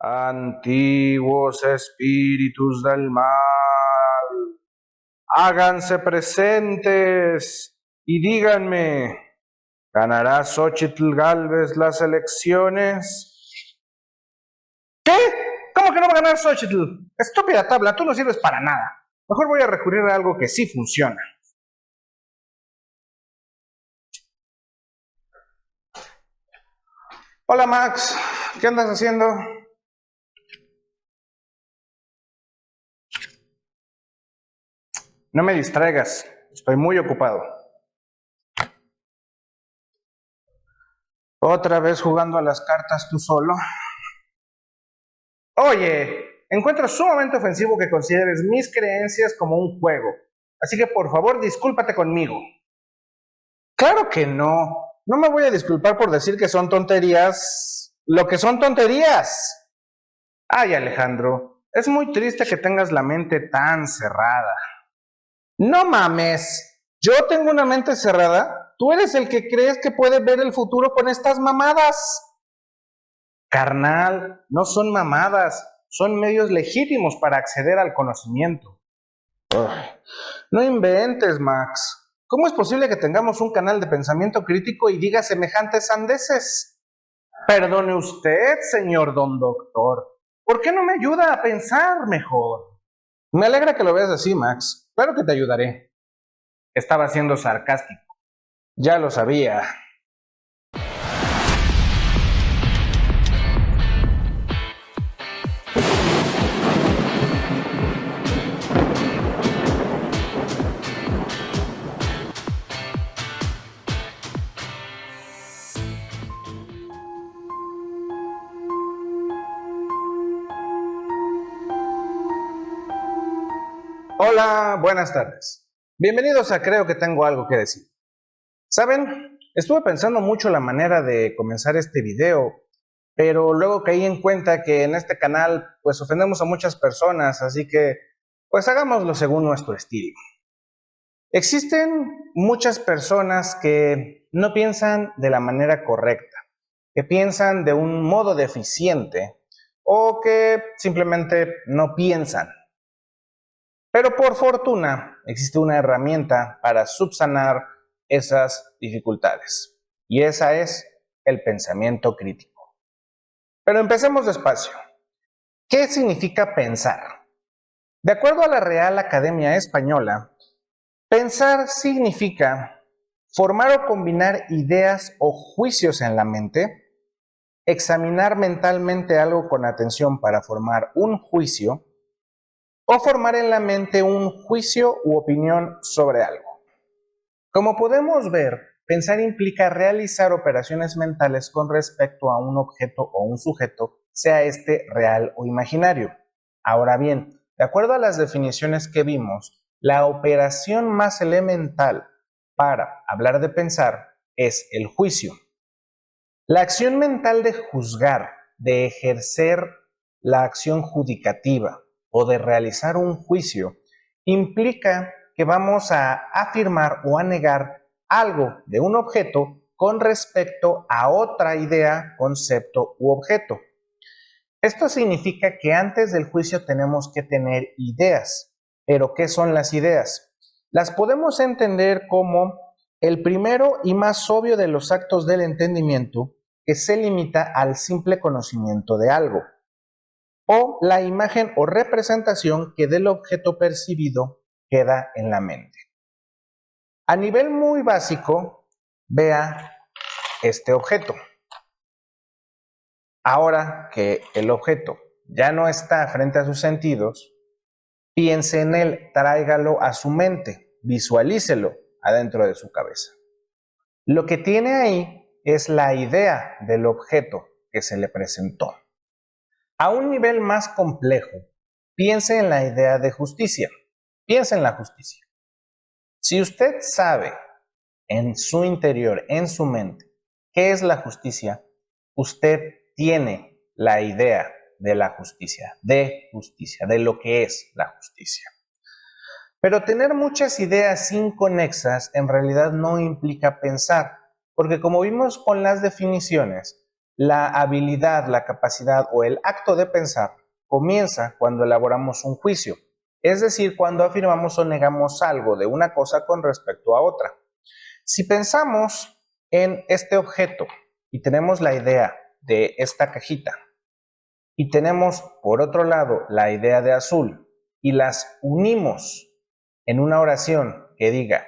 Antiguos espíritus del mal, háganse presentes y díganme, ¿ganará Xóchitl Gálvez las elecciones? ¿Qué? ¿Cómo que no va a ganar Xóchitl? Estúpida tabla, tú no sirves para nada. Mejor voy a recurrir a algo que sí funciona. Hola Max, ¿qué andas haciendo? No me distraigas, estoy muy ocupado. ¿Otra vez jugando a las cartas tú solo? Oye, encuentro sumamente ofensivo que consideres mis creencias como un juego, así que por favor discúlpate conmigo. Claro que no, no me voy a disculpar por decir que son tonterías, lo que son tonterías. Ay, Alejandro, es muy triste que tengas la mente tan cerrada. No mames, ¿yo tengo una mente cerrada? Tú eres el que crees que puede ver el futuro con estas mamadas. Carnal, no son mamadas, son medios legítimos para acceder al conocimiento. No inventes, Max. ¿Cómo es posible que tengamos un canal de pensamiento crítico y diga semejantes sandeces? Perdone usted, señor don doctor. ¿Por qué no me ayuda a pensar mejor? Me alegra que lo veas así, Max. Claro que te ayudaré. Estaba siendo sarcástico. Ya lo sabía. Hola, buenas tardes. Bienvenidos a Creo que tengo algo que decir. ¿Saben? Estuve pensando mucho la manera de comenzar este video, pero luego caí en cuenta que en este canal pues ofendemos a muchas personas, así que pues hagámoslo según nuestro estilo. Existen muchas personas que no piensan de la manera correcta, que piensan de un modo deficiente o que simplemente no piensan. Pero por fortuna existe una herramienta para subsanar esas dificultades, y esa es el pensamiento crítico. Pero empecemos despacio. ¿Qué significa pensar? De acuerdo a la Real Academia Española, pensar significa formar o combinar ideas o juicios en la mente, examinar mentalmente algo con atención para formar un juicio, o formar en la mente un juicio u opinión sobre algo. Como podemos ver, pensar implica realizar operaciones mentales con respecto a un objeto o un sujeto, sea este real o imaginario. Ahora bien, de acuerdo a las definiciones que vimos, la operación más elemental para hablar de pensar es el juicio. La acción mental de juzgar, de ejercer la acción judicativa o de realizar un juicio implica que vamos a afirmar o a negar algo de un objeto con respecto a otra idea, concepto u objeto. Esto significa que antes del juicio tenemos que tener ideas. ¿Pero qué son las ideas? Las podemos entender como el primero y más obvio de los actos del entendimiento que se limita al simple conocimiento de algo, o la imagen o representación que del objeto percibido queda en la mente. A nivel muy básico, vea este objeto. Ahora que el objeto ya no está frente a sus sentidos, piense en él, tráigalo a su mente, visualícelo adentro de su cabeza. Lo que tiene ahí es la idea del objeto que se le presentó. A un nivel más complejo, piense en la idea de justicia. Piense en la justicia. Si usted sabe en su interior, en su mente, qué es la justicia, usted tiene la idea de la justicia, de lo que es la justicia. Pero tener muchas ideas inconexas en realidad no implica pensar, porque como vimos con las definiciones, la habilidad, la capacidad o el acto de pensar comienza cuando elaboramos un juicio, es decir, cuando afirmamos o negamos algo de una cosa con respecto a otra. Si pensamos en este objeto y tenemos la idea de esta cajita y tenemos por otro lado la idea de azul y las unimos en una oración que diga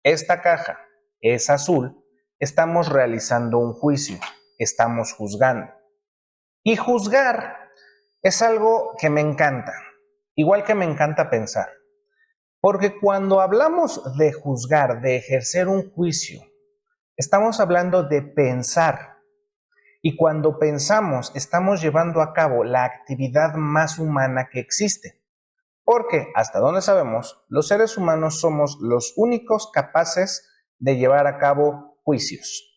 esta caja es azul, estamos realizando un juicio, estamos juzgando. Y juzgar es algo que me encanta, igual que me encanta pensar. Porque cuando hablamos de juzgar, de ejercer un juicio, estamos hablando de pensar. Y cuando pensamos, estamos llevando a cabo la actividad más humana que existe. Porque, hasta donde sabemos, los seres humanos somos los únicos capaces de llevar a cabo juicios.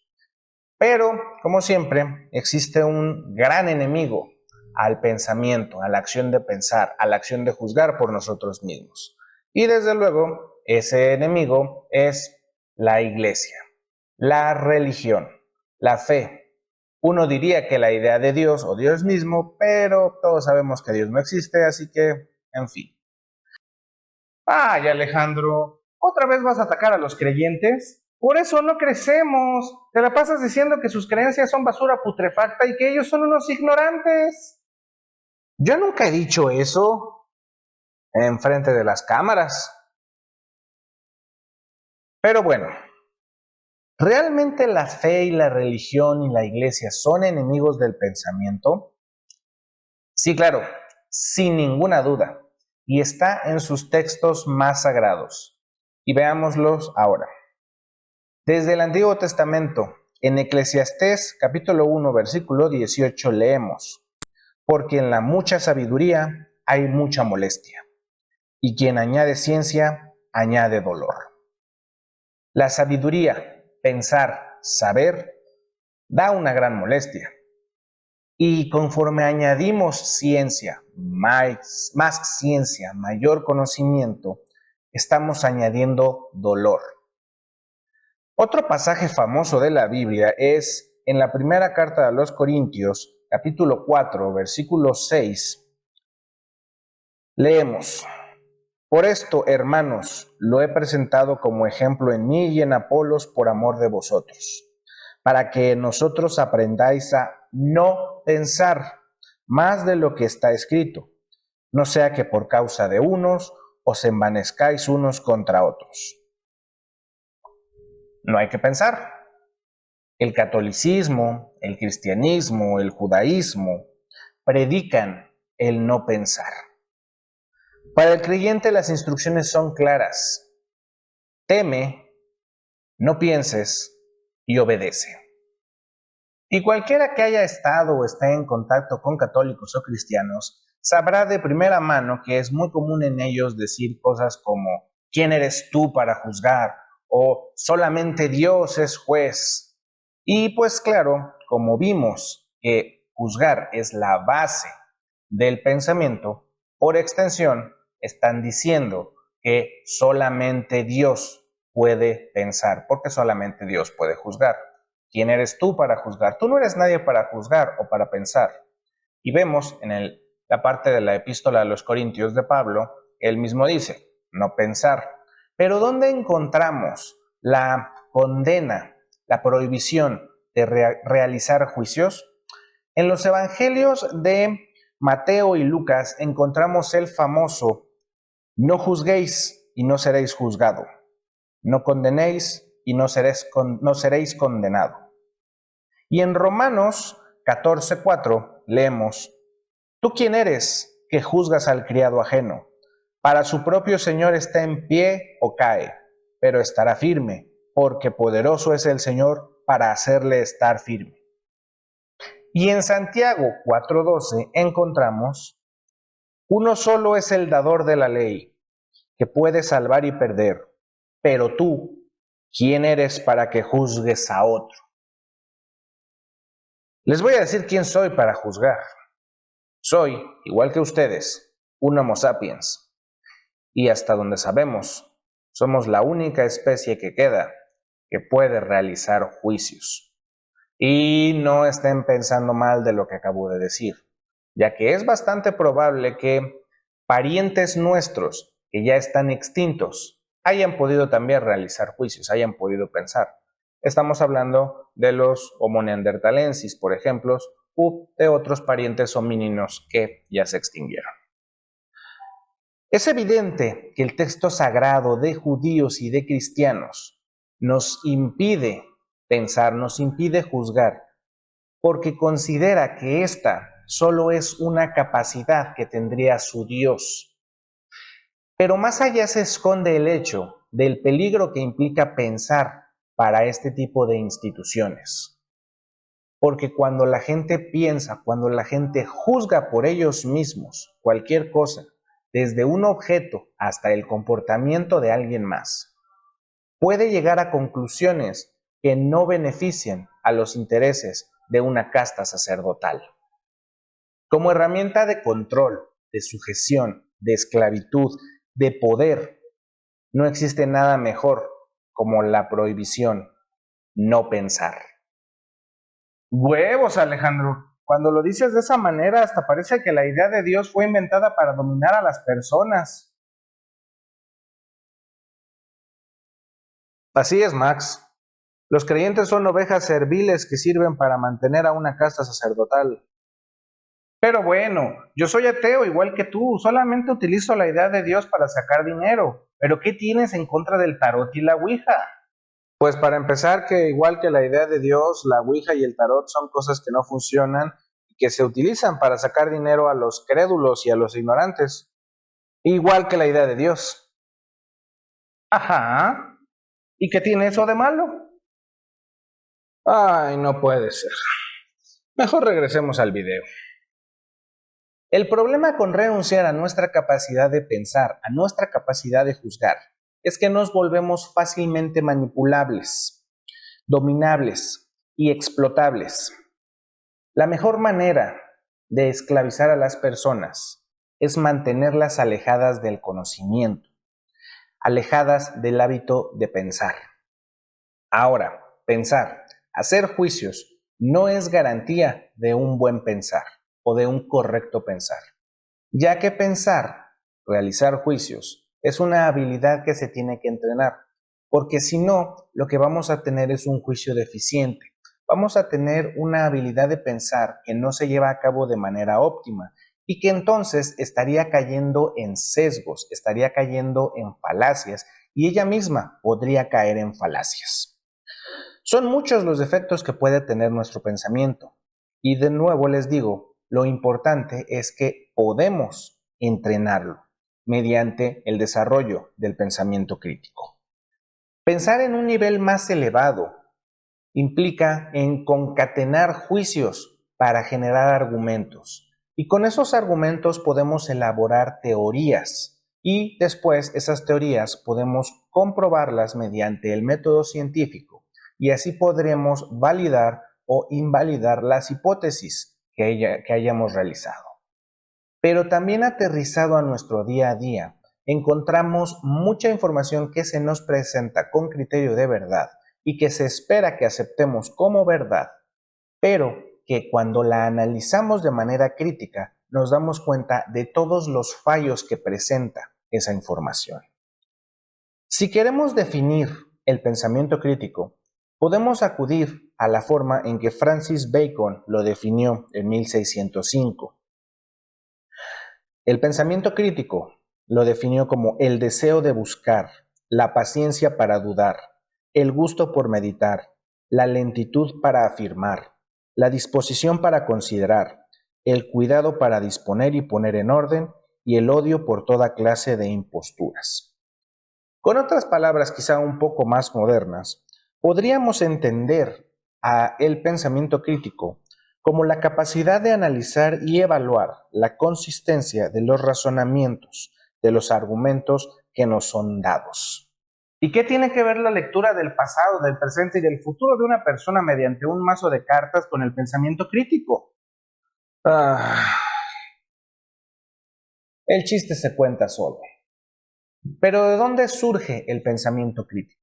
Pero, como siempre, existe un gran enemigo al pensamiento, a la acción de pensar, a la acción de juzgar por nosotros mismos. Y desde luego, ese enemigo es la iglesia, la religión, la fe. Uno diría que la idea de Dios o Dios mismo, pero todos sabemos que Dios no existe, así que, en fin. Ay, Alejandro, ¿otra vez vas a atacar a los creyentes? Por eso no crecemos. Te la pasas diciendo que sus creencias son basura putrefacta y que ellos son unos ignorantes. Yo nunca he dicho eso en frente de las cámaras. Pero bueno, ¿realmente la fe y la religión y la iglesia son enemigos del pensamiento? Sí, claro, sin ninguna duda. Y está en sus textos más sagrados. Y veámoslos ahora. Desde el Antiguo Testamento, en Eclesiastés capítulo 1, versículo 18 leemos: porque en la mucha sabiduría hay mucha molestia, y quien añade ciencia, añade dolor. La sabiduría, pensar, saber, da una gran molestia. Y conforme añadimos ciencia, más ciencia, mayor conocimiento, estamos añadiendo dolor. Otro pasaje famoso de la Biblia es en la primera carta a los Corintios, capítulo 4, versículo 6. Leemos: por esto, hermanos, lo he presentado como ejemplo en mí y en Apolos por amor de vosotros, para que nosotros aprendáis a no pensar más de lo que está escrito, no sea que por causa de unos os envanezcáis unos contra otros. No hay que pensar. El catolicismo, el cristianismo, el judaísmo predican el no pensar. Para el creyente las instrucciones son claras. Teme, no pienses y obedece. Y cualquiera que haya estado o esté en contacto con católicos o cristianos sabrá de primera mano que es muy común en ellos decir cosas como ¿quién eres tú para juzgar? O solamente Dios es juez. Y pues claro, como vimos que juzgar es la base del pensamiento, por extensión están diciendo que solamente Dios puede pensar, porque solamente Dios puede juzgar. ¿Quién eres tú para juzgar? Tú no eres nadie para juzgar o para pensar. Y vemos en la parte de la epístola a los Corintios de Pablo, él mismo dice, no pensar. Pero ¿dónde encontramos la condena, la prohibición de realizar juicios? En los evangelios de Mateo y Lucas encontramos el famoso no juzguéis y no seréis juzgado, no condenéis y no seréis condenado. Y en Romanos 14:4 leemos: ¿tú quién eres que juzgas al criado ajeno? Para su propio Señor está en pie o cae, pero estará firme, porque poderoso es el Señor para hacerle estar firme. Y en Santiago 4:12 encontramos: uno solo es el dador de la ley, que puede salvar y perder, pero tú, ¿quién eres para que juzgues a otro? Les voy a decir quién soy para juzgar. Soy, igual que ustedes, un Homo sapiens. Y hasta donde sabemos, somos la única especie que queda que puede realizar juicios. Y no estén pensando mal de lo que acabo de decir, ya que es bastante probable que parientes nuestros que ya están extintos hayan podido también realizar juicios, hayan podido pensar. Estamos hablando de los Homo neanderthalensis, por ejemplo, u de otros parientes homínidos que ya se extinguieron. Es evidente que el texto sagrado de judíos y de cristianos nos impide pensar, nos impide juzgar, porque considera que esta solo es una capacidad que tendría su Dios. Pero más allá se esconde el hecho del peligro que implica pensar para este tipo de instituciones. Porque cuando la gente piensa, cuando la gente juzga por ellos mismos cualquier cosa, desde un objeto hasta el comportamiento de alguien más, puede llegar a conclusiones que no beneficien a los intereses de una casta sacerdotal. Como herramienta de control, de sujeción, de esclavitud, de poder, no existe nada mejor como la prohibición, no pensar. Huevos, Alejandro. Cuando lo dices de esa manera, hasta parece que la idea de Dios fue inventada para dominar a las personas. Así es, Max. Los creyentes son ovejas serviles que sirven para mantener a una casta sacerdotal. Pero bueno, yo soy ateo igual que tú, solamente utilizo la idea de Dios para sacar dinero. ¿Pero qué tienes en contra del tarot y la ouija? Pues para empezar, que igual que la idea de Dios, la ouija y el tarot son cosas que no funcionan y que se utilizan para sacar dinero a los crédulos y a los ignorantes. Igual que la idea de Dios. Ajá. ¿Y qué tiene eso de malo? Ay, no puede ser. Mejor regresemos al video. El problema con renunciar a nuestra capacidad de pensar, a nuestra capacidad de juzgar, es que nos volvemos fácilmente manipulables, dominables y explotables. La mejor manera de esclavizar a las personas es mantenerlas alejadas del conocimiento, alejadas del hábito de pensar. Ahora, pensar, hacer juicios, no es garantía de un buen pensar o de un correcto pensar, ya que pensar, realizar juicios, es una habilidad que se tiene que entrenar, porque si no, lo que vamos a tener es un juicio deficiente. Vamos a tener una habilidad de pensar que no se lleva a cabo de manera óptima y que entonces estaría cayendo en sesgos, estaría cayendo en falacias y ella misma podría caer en falacias. Son muchos los defectos que puede tener nuestro pensamiento. Y de nuevo les digo, lo importante es que podemos entrenarlo mediante el desarrollo del pensamiento crítico. Pensar en un nivel más elevado implica en concatenar juicios para generar argumentos. Y con esos argumentos podemos elaborar teorías y después esas teorías podemos comprobarlas mediante el método científico y así podremos validar o invalidar las hipótesis que hayamos realizado. Pero también aterrizado a nuestro día a día, encontramos mucha información que se nos presenta con criterio de verdad y que se espera que aceptemos como verdad, pero que cuando la analizamos de manera crítica nos damos cuenta de todos los fallos que presenta esa información. Si queremos definir el pensamiento crítico, podemos acudir a la forma en que Francis Bacon lo definió en 1605. El pensamiento crítico lo definió como el deseo de buscar, la paciencia para dudar, el gusto por meditar, la lentitud para afirmar, la disposición para considerar, el cuidado para disponer y poner en orden y el odio por toda clase de imposturas. Con otras palabras quizá un poco más modernas, podríamos entender a el pensamiento crítico como la capacidad de analizar y evaluar la consistencia de los razonamientos, de los argumentos que nos son dados. ¿Y qué tiene que ver la lectura del pasado, del presente y del futuro de una persona mediante un mazo de cartas con el pensamiento crítico? El chiste se cuenta solo. Pero ¿de dónde surge el pensamiento crítico?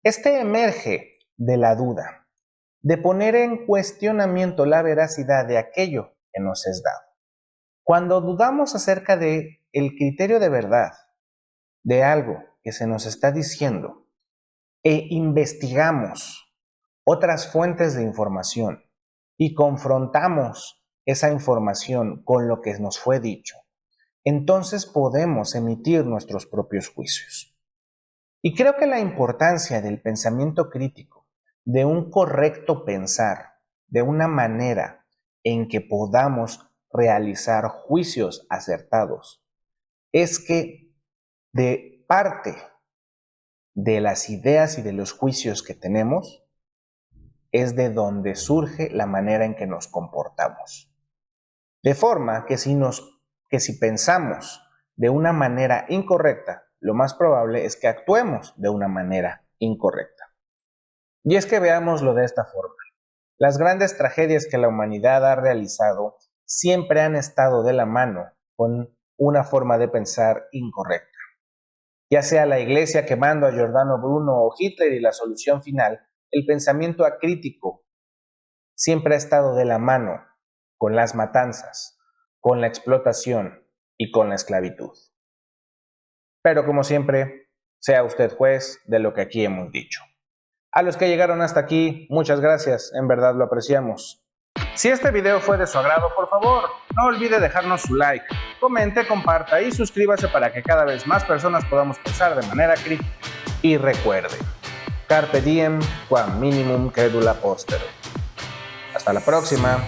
Este emerge de la duda, de poner en cuestionamiento la veracidad de aquello que nos es dado. Cuando dudamos acerca de el criterio de verdad de algo que se nos está diciendo e investigamos otras fuentes de información y confrontamos esa información con lo que nos fue dicho, entonces podemos emitir nuestros propios juicios. Y creo que la importancia del pensamiento crítico, de un correcto pensar, de una manera en que podamos realizar juicios acertados, es que de parte de las ideas y de los juicios que tenemos, es de donde surge la manera en que nos comportamos. De forma que si pensamos de una manera incorrecta, lo más probable es que actuemos de una manera incorrecta. Y es que veámoslo de esta forma. Las grandes tragedias que la humanidad ha realizado siempre han estado de la mano con una forma de pensar incorrecta. Ya sea la Iglesia quemando a Giordano Bruno o Hitler y la solución final, el pensamiento acrítico siempre ha estado de la mano con las matanzas, con la explotación y con la esclavitud. Pero como siempre, sea usted juez de lo que aquí hemos dicho. A los que llegaron hasta aquí, muchas gracias, en verdad lo apreciamos. Si este video fue de su agrado, por favor, no olvide dejarnos su like, comente, comparta y suscríbase para que cada vez más personas podamos pensar de manera crítica. Y recuerde, carpe diem, quam minimum credula postero. Hasta la próxima.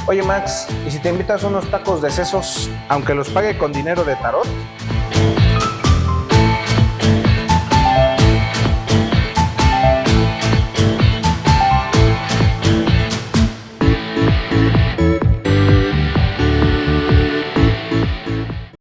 Oye Max, ¿y si te invitas unos tacos de sesos, aunque los pague con dinero de tarot?